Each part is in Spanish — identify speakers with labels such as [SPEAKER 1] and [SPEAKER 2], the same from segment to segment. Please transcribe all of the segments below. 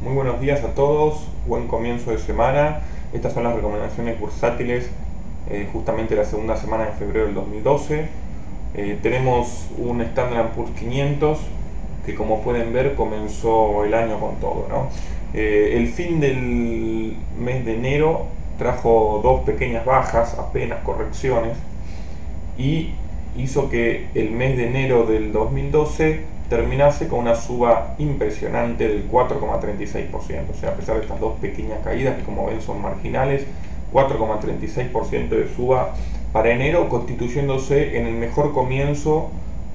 [SPEAKER 1] Muy buenos días a todos, buen comienzo de semana. Estas son las recomendaciones bursátiles justamente la segunda semana de febrero del 2012. Tenemos un Standard Poor's 500 que, como pueden ver, comenzó el año con todo, ¿no? El fin del mes de enero trajo dos pequeñas bajas, apenas correcciones, y hizo que el mes de enero del 2012 terminase con una suba impresionante del 4,36%. O sea, a pesar de estas dos pequeñas caídas, que como ven son marginales, 4,36% de suba para enero, constituyéndose en el mejor comienzo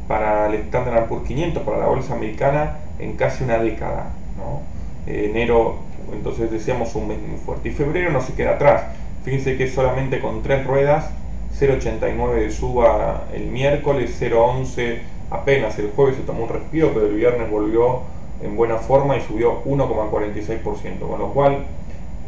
[SPEAKER 1] para el Standard Poor's 500, para la bolsa americana, en casi una década, ¿no? Enero, entonces decíamos, un mes muy fuerte. Y febrero no se queda atrás. Fíjense que solamente con tres ruedas, 0,89 de suba el miércoles, 0,11 apenas el jueves, se tomó un respiro, pero el viernes volvió en buena forma y subió 1,46%, con lo cual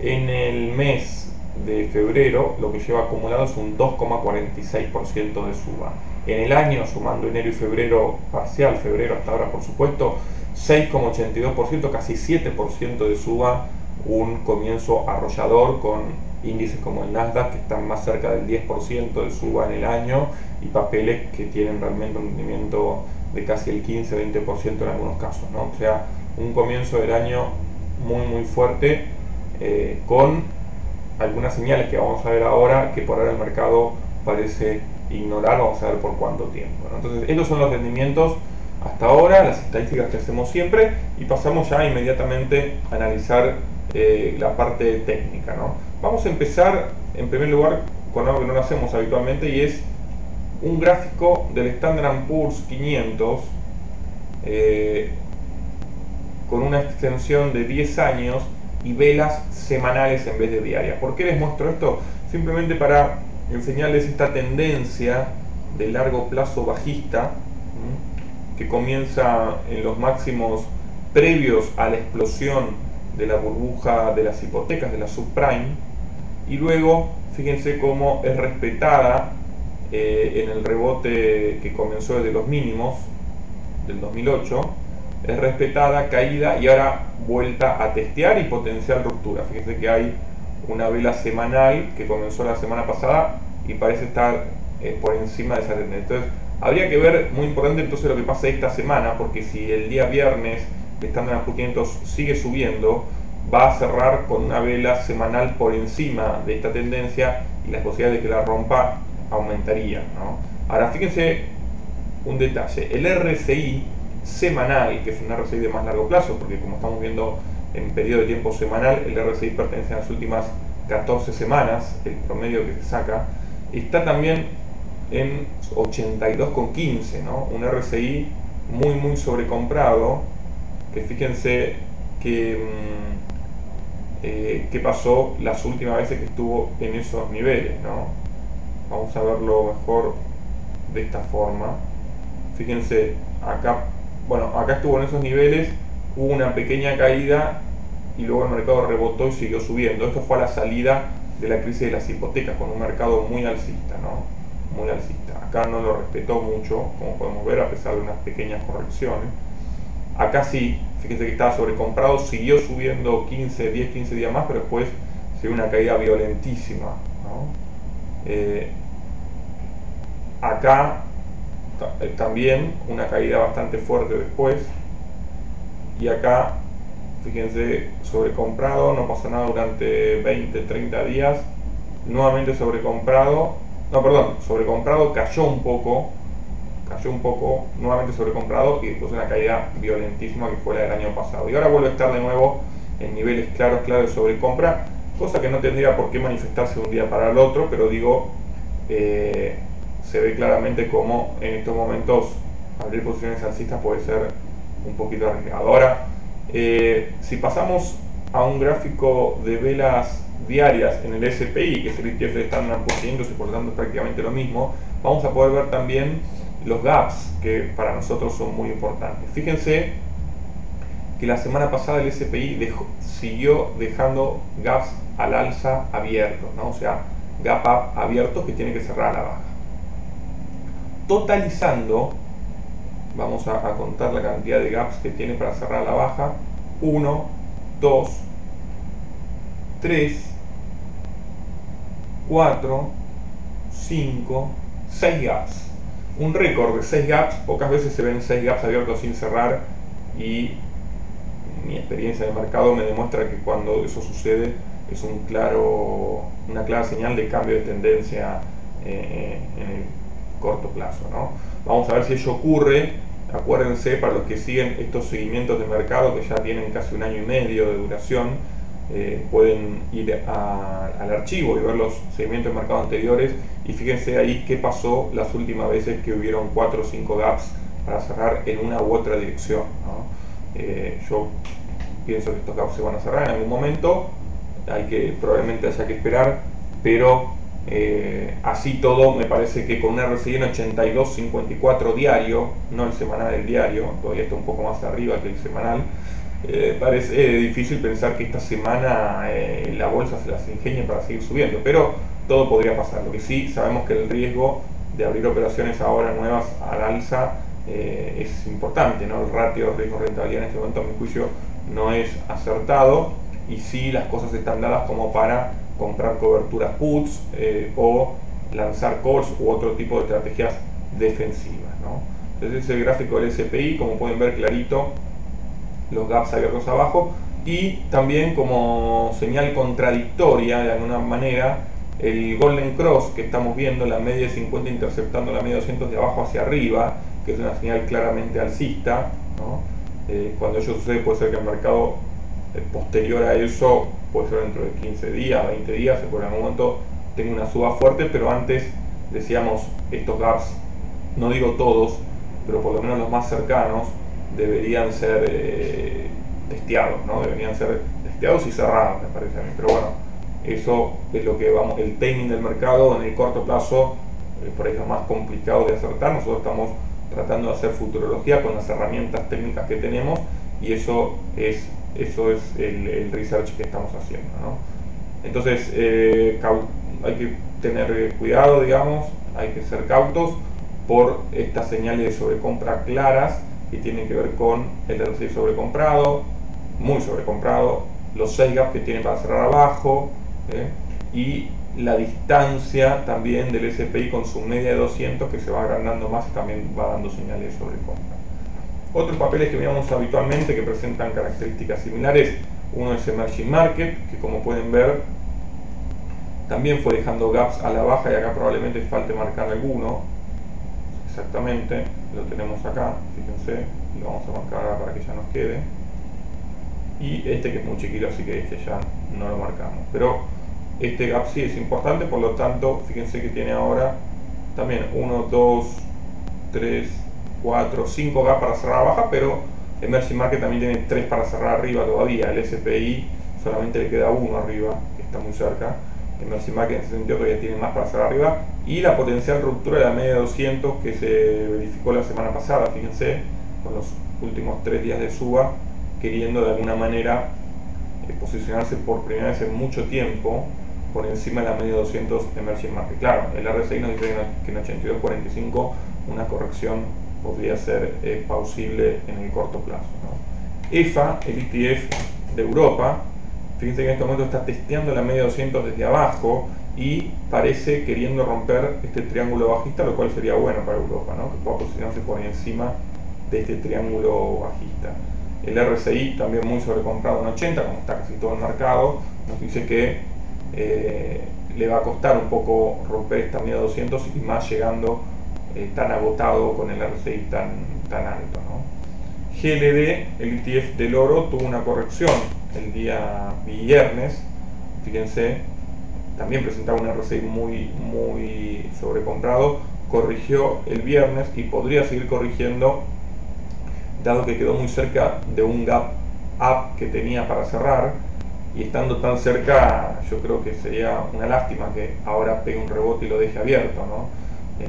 [SPEAKER 1] en el mes de febrero lo que lleva acumulado es un 2,46% de suba. En el año, sumando enero y febrero parcial, febrero hasta ahora por supuesto, 6,82%, casi 7% de suba, un comienzo arrollador con índices como el Nasdaq que están más cerca del 10% de suba en el año y papeles que tienen realmente un rendimiento de casi el 15-20% en algunos casos, ¿no? O sea, un comienzo del año muy fuerte, con algunas señales que vamos a ver ahora que por ahora el mercado parece ignorar. Vamos a ver por cuánto tiempo, ¿no? Entonces, estos son los rendimientos hasta ahora, las estadísticas que hacemos siempre, y pasamos ya inmediatamente a analizar la parte técnica, ¿no? Vamos a empezar en primer lugar con algo que no lo hacemos habitualmente, y es un gráfico del Standard Poor's 500 con una extensión de 10 años y velas semanales en vez de diarias. ¿Por qué les muestro esto? Simplemente para enseñarles esta tendencia de largo plazo bajista, que comienza en los máximos previos a la explosión de la burbuja de las hipotecas, de la subprime, y luego fíjense cómo es respetada en el rebote que comenzó desde los mínimos del 2008, es respetada, caída y ahora vuelta a testear y potencial ruptura. Fíjense que hay una vela semanal que comenzó la semana pasada y parece estar por encima de esa tendencia. Entonces habría que ver, muy importante entonces, lo que pasa esta semana, porque si el día viernes el Standard Poor's 500 sigue subiendo, va a cerrar con una vela semanal por encima de esta tendencia y las posibilidades de que la rompa aumentarían, ¿no? Ahora fíjense un detalle, el RSI semanal, que es un RSI de más largo plazo, porque como estamos viendo en periodo de tiempo semanal, el RSI pertenece a las últimas 14 semanas, el promedio que se saca, está también en 82,15, ¿no? Un RSI muy sobrecomprado, que fíjense que qué pasó las últimas veces que estuvo en esos niveles, ¿no? Vamos a verlo mejor de esta forma. Fíjense, acá, bueno, acá estuvo en esos niveles, hubo una pequeña caída y luego el mercado rebotó y siguió subiendo. Esto fue a la salida de la crisis de las hipotecas, con un mercado muy alcista, ¿no? Muy alcista. Acá no lo respetó mucho, como podemos ver, a pesar de unas pequeñas correcciones. Acá sí, fíjense que estaba sobrecomprado, siguió subiendo 10, 15 días más, pero después se dio una caída violentísima, ¿no? Acá también una caída bastante fuerte después, y acá fíjense, sobrecomprado, no pasó nada durante 20, 30 días, nuevamente sobrecomprado, no, perdón, sobrecomprado, cayó un poco, nuevamente sobrecomprado y después una caída violentísima que fue la del año pasado. Y ahora vuelve a estar de nuevo en niveles claros de sobrecompra, cosa que no tendría por qué manifestarse de un día para el otro, pero digo, se ve claramente como en estos momentos abrir posiciones alcistas puede ser un poquito arriesgado. Ahora, si pasamos a un gráfico de velas diarias en el SPI, que es el ETF de Standard Poor's 500 y por lo tanto es prácticamente lo mismo, vamos a poder ver también los gaps, que para nosotros son muy importantes. Fíjense que la semana pasada el SPI siguió dejando gaps al alza abiertos, ¿no? O sea, gap up abiertos que tiene que cerrar a la baja. Totalizando, vamos a contar la cantidad de gaps que tiene para cerrar a la baja: 1, 2, 3, 4, 5, 6 gaps. Un récord de 6 gaps. Pocas veces se ven 6 gaps abiertos sin cerrar, y mi experiencia de mercado me demuestra que cuando eso sucede es una clara señal de cambio de tendencia en el corto plazo, ¿no? Vamos a ver si ello ocurre. Acuérdense, para los que siguen estos seguimientos de mercado que ya tienen casi un año y medio de duración, pueden ir al archivo y ver los seguimientos de mercado anteriores, y fíjense ahí qué pasó las últimas veces que hubieron 4 o 5 gaps para cerrar en una u otra dirección, ¿no? Yo pienso que estos gaps se van a cerrar en algún momento, probablemente haya que esperar, pero así todo me parece que con un RSI en 82.54 diario, no el semanal, el diario, todavía está un poco más arriba que el semanal. Parece difícil pensar que esta semana la bolsa se las ingenie para seguir subiendo, pero todo podría pasar. Lo que sí, sabemos que el riesgo de abrir operaciones ahora nuevas al alza es importante, ¿no? El ratio riesgo-rentabilidad en este momento, a mi juicio, no es acertado, y sí las cosas están dadas como para comprar coberturas puts o lanzar calls u otro tipo de estrategias defensivas, ¿no? Entonces ese es el gráfico del SPI, como pueden ver clarito, los gaps abiertos abajo, y también como señal contradictoria de alguna manera el Golden Cross que estamos viendo, la media de 50 interceptando la media de 200 de abajo hacia arriba, que es una señal claramente alcista, ¿no? Cuando ello sucede puede ser que el mercado posterior a eso, puede ser dentro de 15 días, 20 días, en algún momento tenga una suba fuerte, pero antes decíamos estos gaps, no digo todos, pero por lo menos los más cercanos, deberían ser testeados, ¿no? Deberían ser testeados y cerrados, me parece a mí. Pero bueno, eso es lo que vamos, el timing del mercado en el corto plazo, por ahí es lo más complicado de acertar. Nosotros estamos tratando de hacer futurología con las herramientas técnicas que tenemos, y eso es el research que estamos haciendo, ¿no? Entonces hay que tener cuidado, digamos, hay que ser cautos por estas señales de sobrecompra claras que tienen que ver con el RSI sobrecomprado, muy sobrecomprado, los 6 gaps que tienen para cerrar abajo, y la distancia también del SPI con su media de 200 que se va agrandando más y también va dando señales de sobrecompra. Otros papeles que miramos habitualmente que presentan características similares, uno es Emerging Market, que como pueden ver también fue dejando gaps a la baja, y acá probablemente falte marcar alguno. Exactamente, lo tenemos acá, fíjense, lo vamos a marcar ahora para que ya nos quede. Y este que es muy chiquito, así que este ya no lo marcamos. Pero este gap sí es importante, por lo tanto, fíjense que tiene ahora también 1, 2, 3, 4, 5 gaps para cerrar baja, pero Emerging Market también tiene 3 para cerrar arriba todavía. El SPI solamente le queda 1 arriba, que está muy cerca. Emerging Market en ese sentido todavía tiene más para cerrar arriba, y la potencial ruptura de la media de 200 que se verificó la semana pasada, fíjense, con los últimos 3 días de suba, queriendo de alguna manera posicionarse por primera vez en mucho tiempo por encima de la media de 200 Emerging Market. Claro, el RSI nos dice que en 82.45 una corrección podría ser plausible en el corto plazo, ¿no? EFA, el ETF de Europa, fíjense que en este momento está testeando la media 200 desde abajo y parece queriendo romper este triángulo bajista, lo cual sería bueno para Europa, ¿no? Que pueda posicionarse por encima de este triángulo bajista. El RSI también muy sobrecomprado en 80, como está casi todo el mercado, nos dice que le va a costar un poco romper esta media 200, y más llegando tan agotado con el RSI tan alto, ¿no? GLD, el ETF del oro, tuvo una corrección el día viernes, fíjense, también presentaba un RSI muy sobrecomprado, corrigió el viernes y podría seguir corrigiendo, dado que quedó muy cerca de un gap up que tenía para cerrar, y estando tan cerca yo creo que sería una lástima que ahora pegue un rebote y lo deje abierto, ¿no?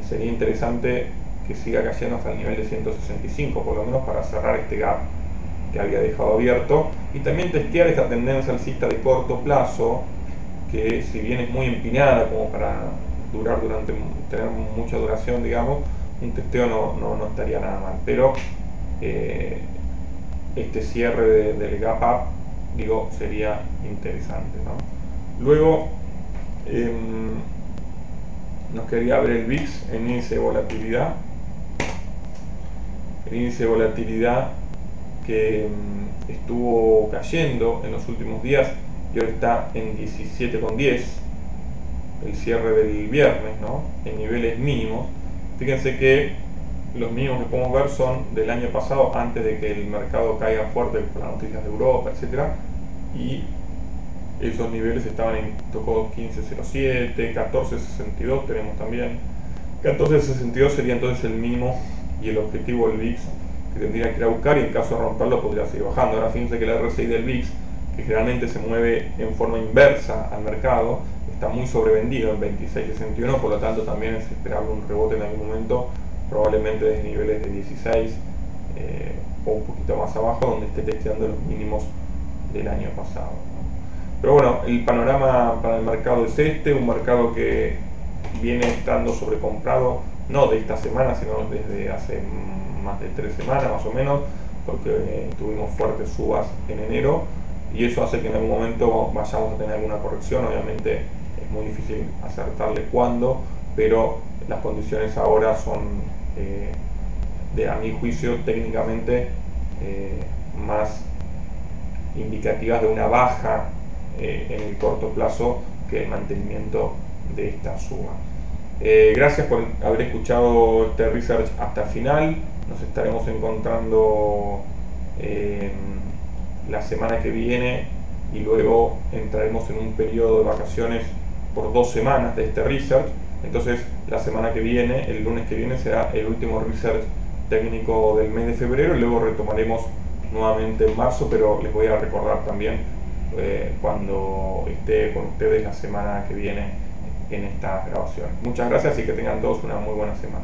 [SPEAKER 1] Sería interesante que siga cayendo hasta el nivel de 165 por lo menos para cerrar este gap que había dejado abierto, y también testear esta tendencia alcista de corto plazo, que si bien es muy empinada como para tener mucha duración, digamos, un testeo no estaría nada mal, pero este cierre del gap up digo, sería interesante, ¿no? Luego nos quedaría ver el VIX en índice de volatilidad. El índice de volatilidad que estuvo cayendo en los últimos días y ahora está en 17,10, el cierre del viernes, ¿no? En niveles mínimos. Fíjense que los mínimos que podemos ver son del año pasado, antes de que el mercado caiga fuerte por las noticias de Europa, etc. Y esos niveles estaban tocó 15.07, 14.62 tenemos también. 14.62 sería entonces el mínimo y el objetivo del VIX que tendría que ir a buscar, y en caso de romperlo podría seguir bajando. Ahora fíjense que el RSI del VIX, que generalmente se mueve en forma inversa al mercado, está muy sobrevendido en 26.61, por lo tanto también es esperable un rebote en algún momento, probablemente desde niveles de 16 o un poquito más abajo, donde esté testeando los mínimos del año pasado. Pero bueno, el panorama para el mercado es un mercado que viene estando sobrecomprado, no de esta semana, sino desde hace más de 3 semanas más o menos, porque tuvimos fuertes subas en enero, y eso hace que en algún momento vayamos a tener alguna corrección. Obviamente es muy difícil acertarle cuándo, pero las condiciones ahora son, a mi juicio, técnicamente más indicativas de una baja en el corto plazo que el mantenimiento de esta suba. Gracias por haber escuchado este research hasta el final. Nos estaremos encontrando la semana que viene, y luego entraremos en un periodo de vacaciones por 2 semanas de este research. Entonces la semana que viene, el lunes que viene, será el último research técnico del mes de febrero, y luego retomaremos nuevamente en marzo, pero les voy a recordar también cuando esté con ustedes la semana que viene en esta grabación. Muchas gracias y que tengan todos una muy buena semana.